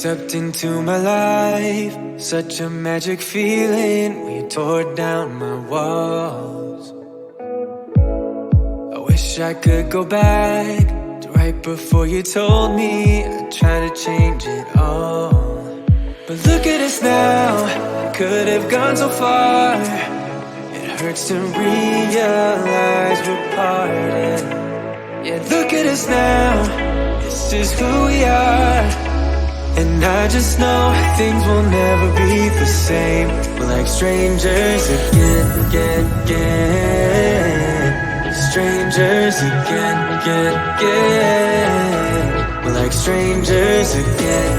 stepped into my life. Such a magic feeling when you tore down my walls. I wish I could go back to right before you told me I'd try to change it all. But look at us now, I could have gone so far. It hurts to realize we're parted. Yeah, look at us now, this is who we are. And I just know things will never be the same. We're like strangers again. Strangers again. We're like strangers again.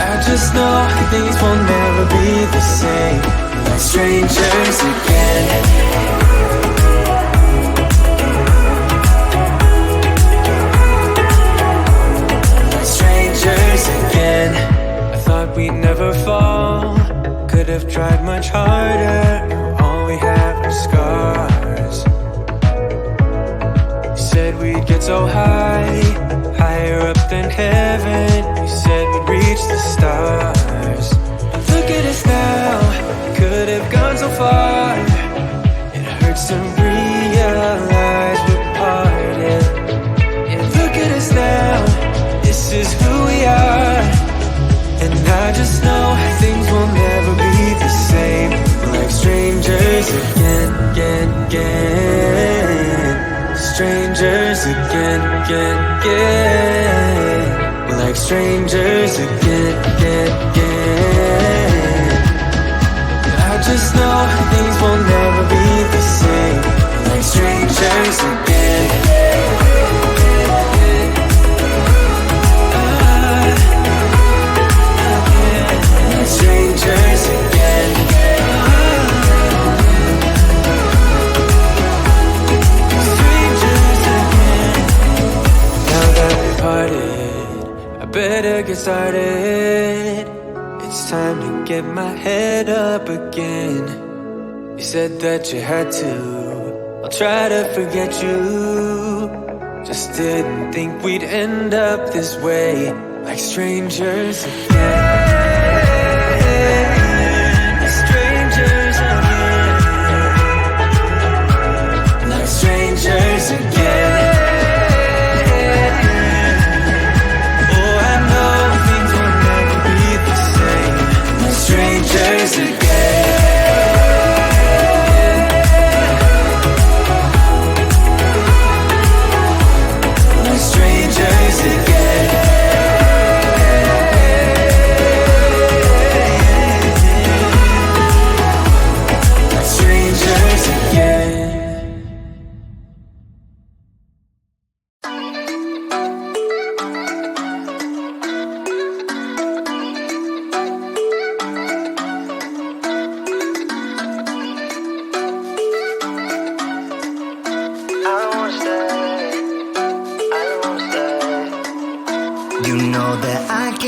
I just know things will never be the same. We're like strangers again. Again, I thought we'd never fall. Could have tried much harder. Now all we have are scars. You said we'd get so high, higher up than heaven. You said we'd reach the stars. But look at us now, could have gone so far. It hurts to realize we're parted. Yeah, look at us now, this is who we are. And I just know things will never be the same. We're like strangers again. Strangers again. We're like strangers again. I just know things will never be the same. We're like strangers again. Strangers again. Strangers again. Now that we parted, I better get started. It's time to get my head up again. You said that you had to, I'll try to forget you. Just didn't think we'd end up this way. Like strangers again. Strangers again. Oh, I know things will never be the same. We're strangers again. We're strangers again. We're strangers again.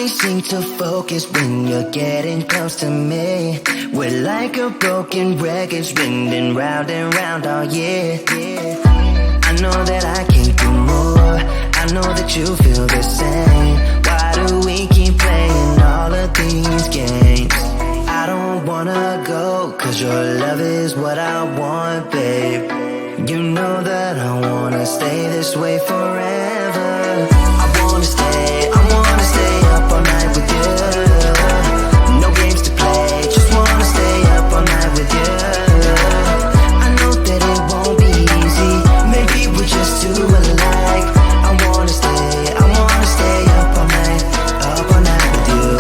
Seem to focus when you're getting close to me. We're like a broken record spinning round and round all year. I know that I can do more. I know that you feel the same. Why do we keep playing all of these games? I don't wanna go, cause your love is what I want, babe. You know that I wanna stay this way forever. I wanna stay up all night with you. No games to play, just wanna stay up all night with you. I know that it won't be easy, maybe we're just too alike. I wanna stay up all night with you.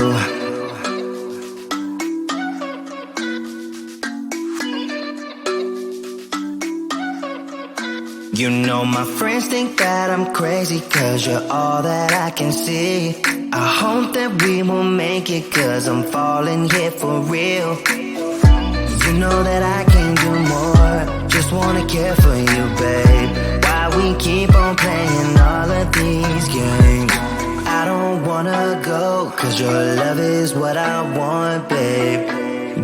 You know my friends think that I'm crazy, cause you're all that I can see. I hope that we will make it, cause I'm falling here for real. You know that I can do more, just wanna care for you, babe. Why we keep on playing all of these games? I don't wanna go, cause your love is what I want, babe.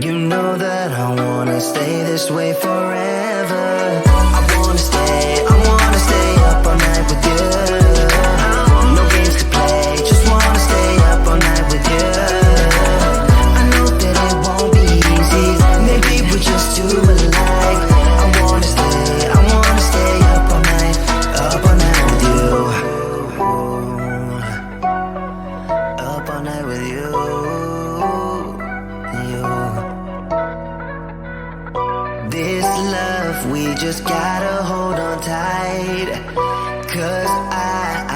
You know that I wanna stay this way forever. I wanna stay up all night with you. No games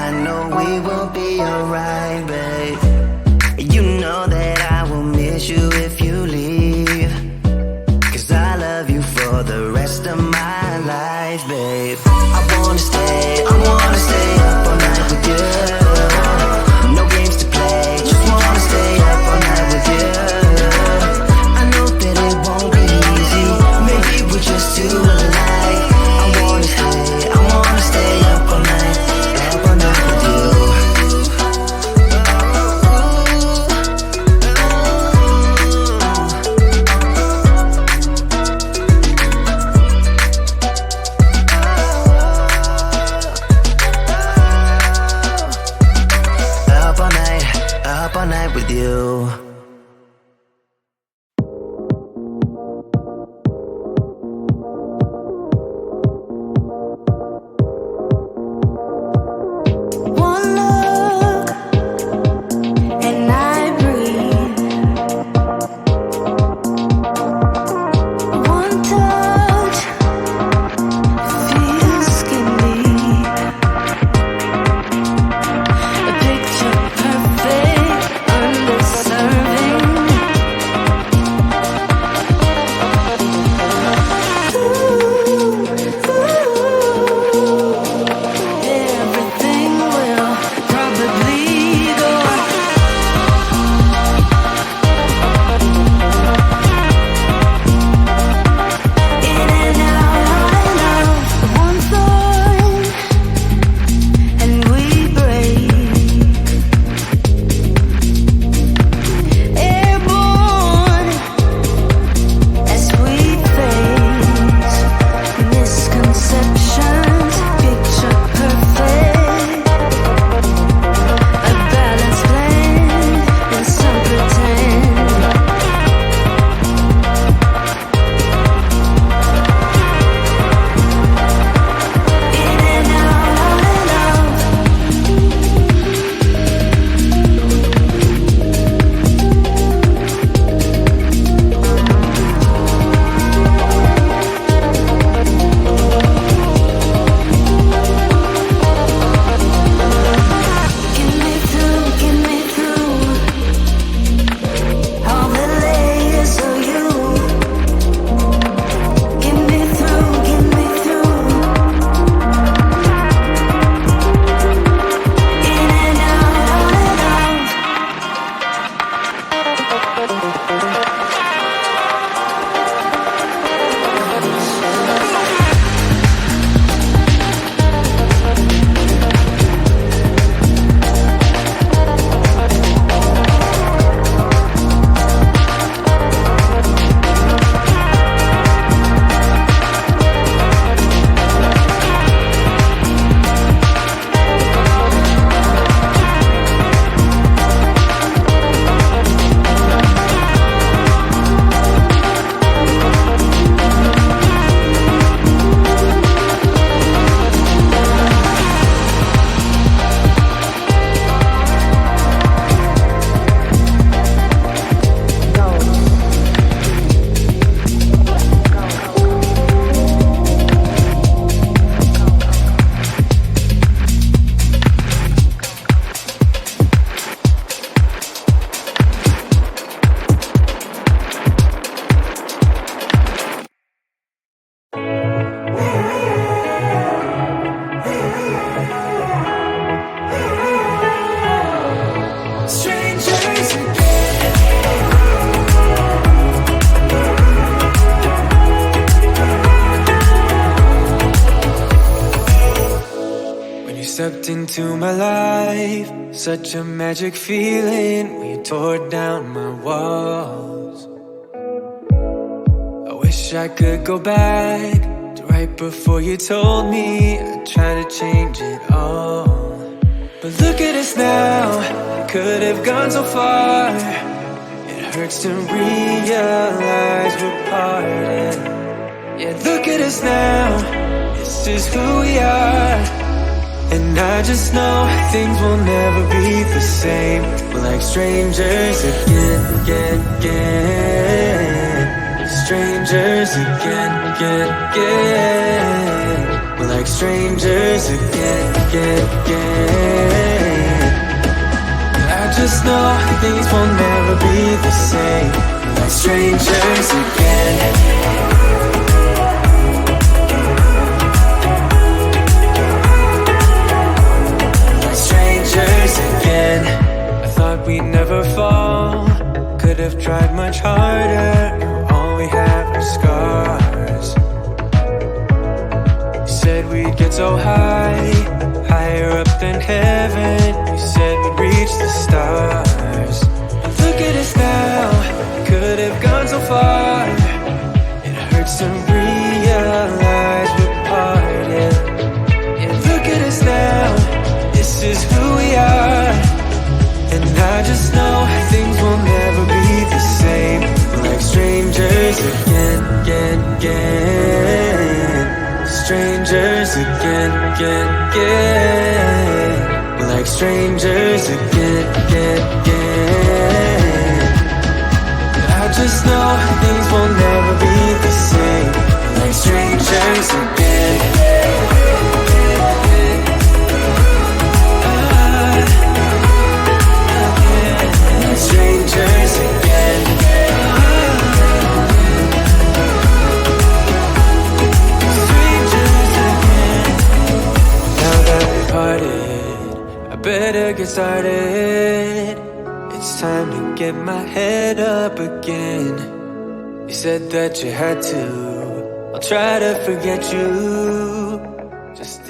I know we will be alright, babe. You know that I will miss you if you leave, 'cause I love you for the rest of my life, babe. I wanna stay up all night with you. No games to play, just wanna stay up all night with you. I know that it won't be easy, maybe we're just too alike. I wanna stay up all night with you. Up all night with you. One look and I breathe. One touch feels skin deep. A picture perfect, underserving. Everything will probably go in and out. One thought and we break. Airborne as we face misconceptions, picture perfect, a balanced blend and some pretend. In and out. Get me through all the layers of you. Get me through. In and out. Strangers When you stepped into my life, such a magic feeling when you tore down my walls. I wish I could go back to right before you told me I'd try to change it all. But look at us now, could have gone so far. It hurts to realize we're parted. Yeah, look at us now, this is who we are. And I just know things will never be the same. We're like strangers again. Strangers again. We're like strangers again, again, again. I just know things will never be the same. We're like strangers again. Again, I thought we'd never fall. Could have tried much harder. Now all we have are scars. You said we'd get so high, higher up than heaven. You said we'd reach the stars. And look at us now, could have gone so far. It hurts to realize we're parted. And look at us now, this is who we are. And I just know things will never be the same. We're like strangers again, again, again. Strangers again, again, again. We're like strangers again, again, again. I just know things will never be the same. We're like strangers again. Strangers again. Strangers again. Now that we parted, I better get started. It's time to get my head up again. You said that you had to. I'll try to forget you. Just